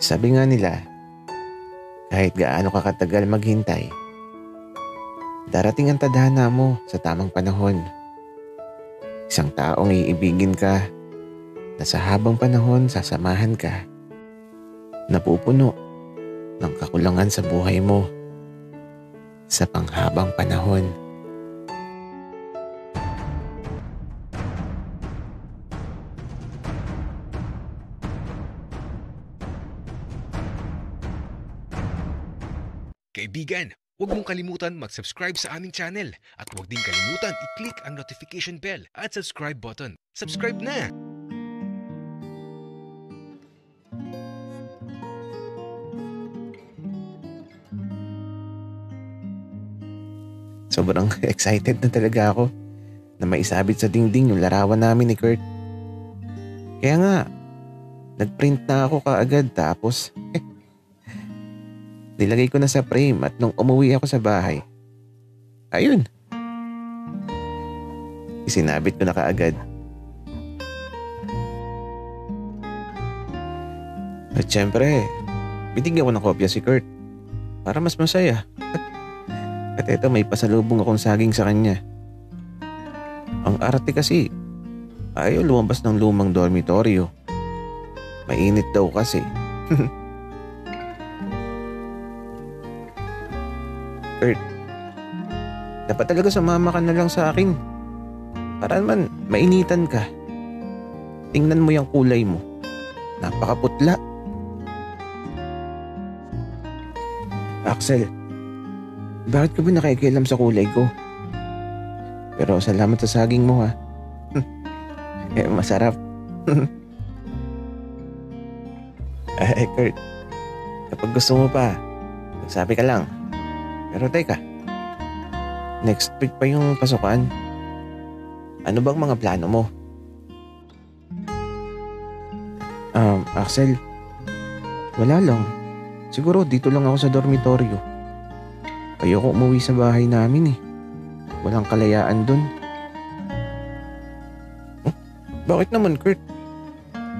Sabi nga nila, kahit gaano ka katagal maghintay, darating ang tadhana mo sa tamang panahon. Isang taong iibigin ka na sa habang panahon sasamahan ka, napupuno ng kakulangan sa buhay mo sa panghabang panahon. Kaibigan, huwag mong kalimutan mag-subscribe sa aming channel at huwag din kalimutan i-click ang notification bell at subscribe button. Subscribe na! Sobrang excited na talaga ako na maisabit sa dingding yung larawan namin ni Kurt. Kaya nga, nagprint na ako kaagad tapos nilagay ko na sa frame at nung umuwi ako sa bahay, ayun, isinabit ko na kaagad. At syempre, binigyan ko ng kopya si Kurt para mas masaya. At eto, may pasalubong akong saging sa kanya. Ang arte kasi, ayaw lumabas ng lumang dormitoryo. Mainit daw kasi. Kurt, dapat talaga sumama ka na lang sa akin. Para naman mainitan ka. Tingnan mo yung kulay mo. Napakaputla. Axel, bakit ka ba nakikialam sa kulay ko? Pero salamat sa saging mo ha. Masarap. Kurt, kapag gusto mo pa, magsabi ka lang. Pero teka, next week pa yung pasukan. Ano bang mga plano mo? Axel, wala lang. Siguro dito lang ako sa dormitoryo. Ayoko umuwi sa bahay namin eh. Walang kalayaan dun. Bakit naman, Kurt?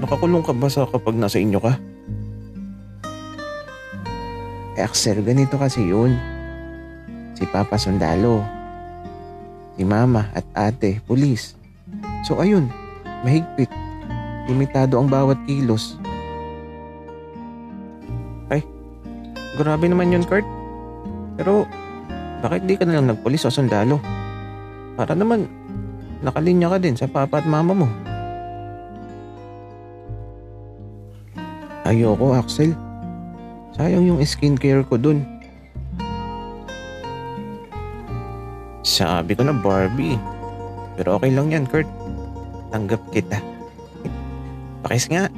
Nakakulong ka ba sa kapag nasa inyo ka? Axel, ganito kasi yun. Si Papa sundalo, si Mama at Ate pulis. So ayun, mahigpit. Limitado ang bawat kilos. Ay, grabe naman yun, Kurt. Pero bakit di ka na lang nagpulis o sundalo? Para naman nakalinya ka din sa Papa at Mama mo. Ayoko, Axel. Sayang yung skincare ko dun. Sabi ko na Barbie. Pero okay lang yan, Kurt. Tanggap kita. Pakis nga.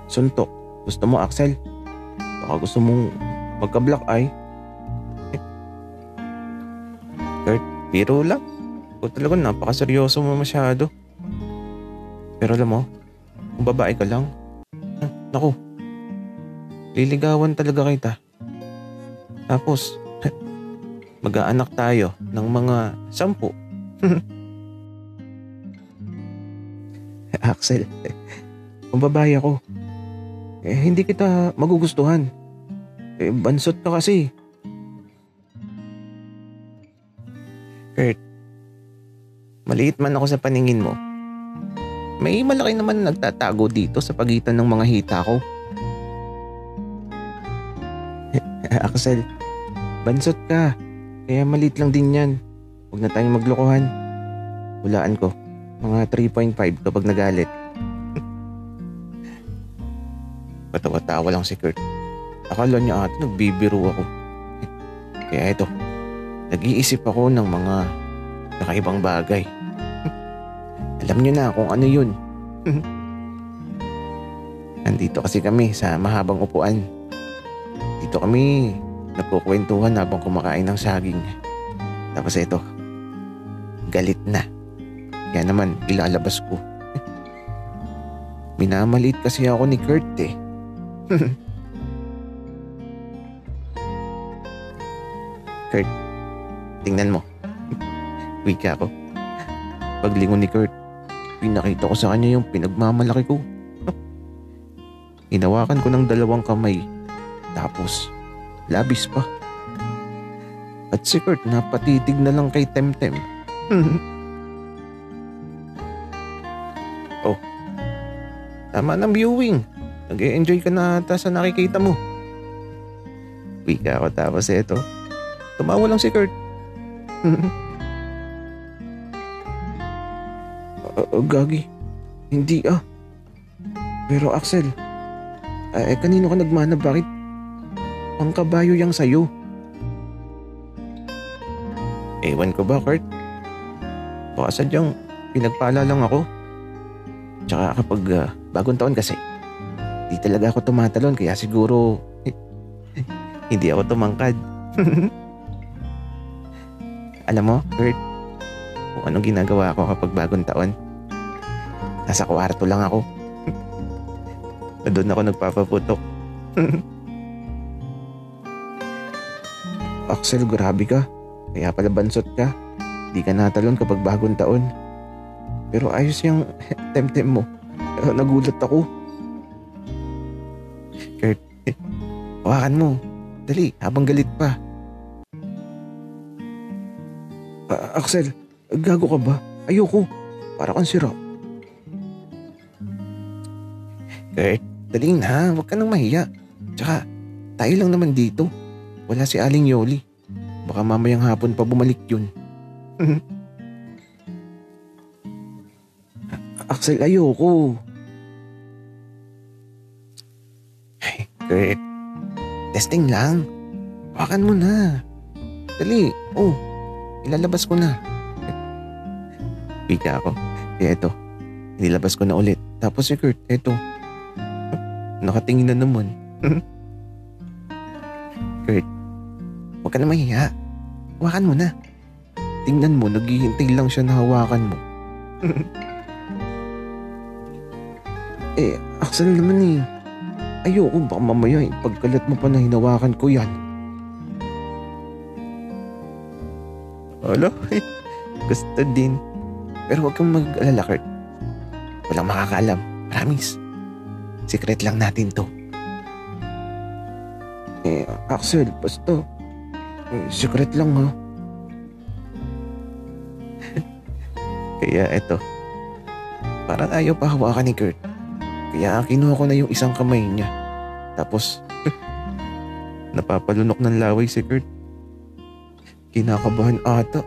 Suntok. Gusto mo, Axel? Baka gusto mong magka-black eye. Kurt, biro lang. O talaga napakaseryoso mo masyado. Pero alam mo, kung babae ka lang, naku, liligawan talaga kita. Tapos, mag-aanak tayo ng mga 10. Axel, kung babae ako, hindi kita magugustuhan. Bansot ka kasi. Kurt, maliit man ako sa paningin mo, may malaki naman nagtatago dito sa pagitan ng mga hita ko. Axel, bansot ka. Kaya maliit lang din yan. Huwag na tayong maglokohan. Hulaan ko, mga 3.5 kapag nagalit. Patawa-tawa lang si Kurt. Akala niya ata nagbibiro ako. Kaya ito, nag-iisip ako ng mga kakaibang bagay. Alam niyo na kung ano yun. Nandito kasi kami sa mahabang upuan. Dito kami nagkukwentuhan habang kumakain ng saging. Tapos ito, galit na. Kaya naman, ilalabas ko. Minamaliit kasi ako ni Kurt eh. Kurt, tingnan mo. Wika ko. Paglingon ni Kurt, pinakita ko sa kanya yung pinagmamalaki ko. Hinawakan ko ng dalawang kamay. Tapos, labis pa. At si Kurt napatitig na lang kay Temtem. Oh, tama ng viewing. Nag-e-enjoy ka na ata sa nakikita mo. Wika ako tapos eto. Tumawa lang si Kurt. Gagi. Hindi Pero Axel, kanino ka nagmana? Bakit ang kabayo yang sayo? Ewan ko ba, Kurt? Baka sadyang pinagpala lang ako. Tsaka kapag bagong taon kasi, di talaga ako tumatalon kaya siguro hindi ako tumangkad. Alam mo, Kurt, kung anong ginagawa ko kapag bagong taon? Nasa kwarto lang ako. Doon ako nagpapaputok. Axel, grabe ka. Kaya pala bansot ka. Di ka natalon kapag bagong taon. Pero ayos yung temtem mo. Nagulat ako. Kurt, hawakan mo. Dali, habang galit pa. Axel, gago ka ba? Ayoko. Para kang sira. Kurt, dali na. Huwag ka nang mahiya. Tsaka, tayo lang naman dito. Wala si Aling Yoli. Baka mamayang hapon pa bumalik yun. Axel, ayoko. Ay, Kurt. Testing lang. Hawakan mo na. Dali. Ilalabas ko na. Pika ako. Kaya eto. Inilabas ko na ulit. Tapos si Kurt, eto. Nakatingin na naman. Kurt, huwag ka na mahiya. Hawakan mo na. Tingnan mo, naghihintay lang siya na hawakan mo. Axel naman ayoko baka mamaya pagkalat mo pa na hinawakan ko yan. Ala, gusto din. Pero huwag kang mag-alala, Kurt. Walang makakaalam. Promise. Secret lang natin to. Axel, basta. Secret lang ha. Kaya eto. Parang ayaw pa hawakan ni Kurt. Kaya kinuha ko na yung isang kamay niya. Tapos, napapalunok ng laway si Kurt. Kinakabahan ata.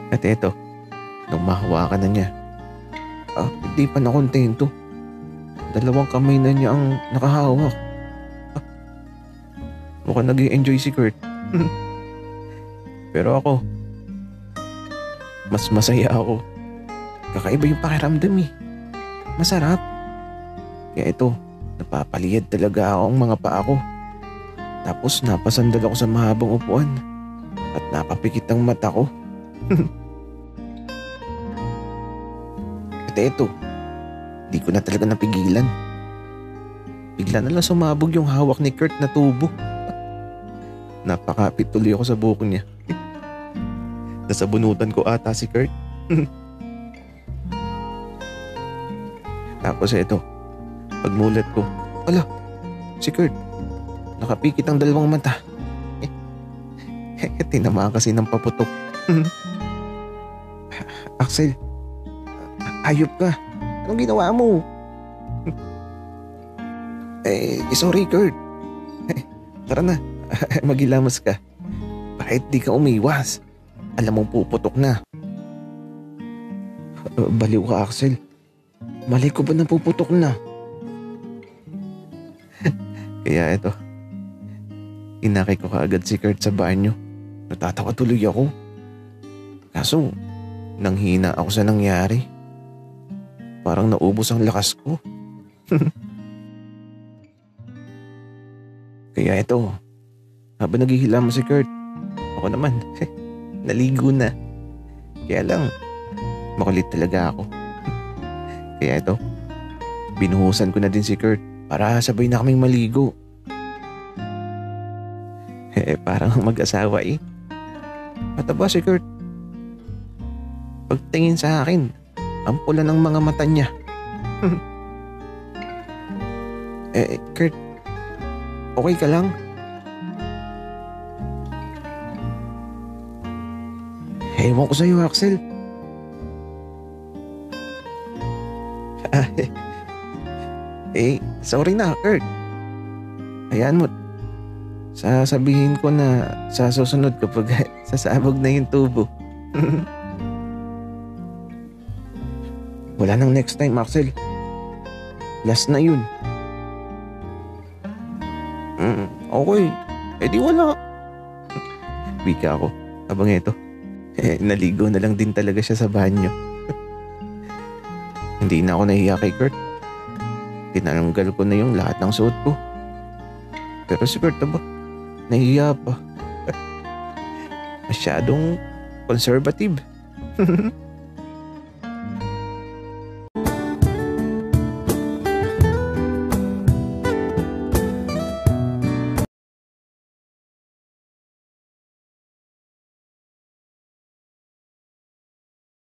At eto, nung mahawakan na niya, hindi pa nakontento. Dalawang kamay na niya ang nakahawak. Mukhang nag-i-enjoy si Kurt. Pero ako, mas masaya ako. Kakaiba yung pakiramdam Masarap. Kaya ito, napapaliyad talaga ako ang mga paa ko. Tapos napasandal ako sa mahabang upuan. At napapikit ang mata ko. At ito, di ko na talaga napigilan. Bigla na lang sumabog yung hawak ni Kurt na tubo. Napakapit tuloy ako sa buko niya. Nasabunutan ko ata si Kurt. Tapos ito, pagmulat ko, ala, si Kurt, nakapikit ang dalawang mata. Tinamaan kasi ng paputok. Axel, ayop ka. Anong ginawa mo? Sorry Kurt. Tara na, magilamos ka. Bakit di ka umiwas? Alam mong puputok na. Baliw ka, Axel. Mali ko ba na puputok na? Kaya eto, inakay ko kaagad si Kurt sa banyo. Natatawa tuloy ako. Kaso, nanghina ako sa nangyari. Parang naubos ang lakas ko. Kaya eto, habang naghihilamos si Kurt, ako naman, naligo na. Kaya lang, makulit talaga ako. Kaya ito, binuhusan ko na din si Kurt para sabay na kaming maligo. Parang mag-asawa Mataba si Kurt. Pagtingin sa akin, ang pula ng mga mata niya. Kurt, okay ka lang? Ewan ko sa'yo, Axel. Sorry na, Kurt. Hayaan mo. Sasabihin ko na sa susunod kapag sasabog na yung tubo. Wala nang next time, Axel. Last na yun. Okay. Di wala. Wika ako. Abang eto. Naligo na lang din talaga siya sa banyo. Hindi na ako nahiya kay Kurt. Tinanggal ko na yung lahat ng suot ko. Pero si Kurt ba? Nahiya pa. Masyadong conservative.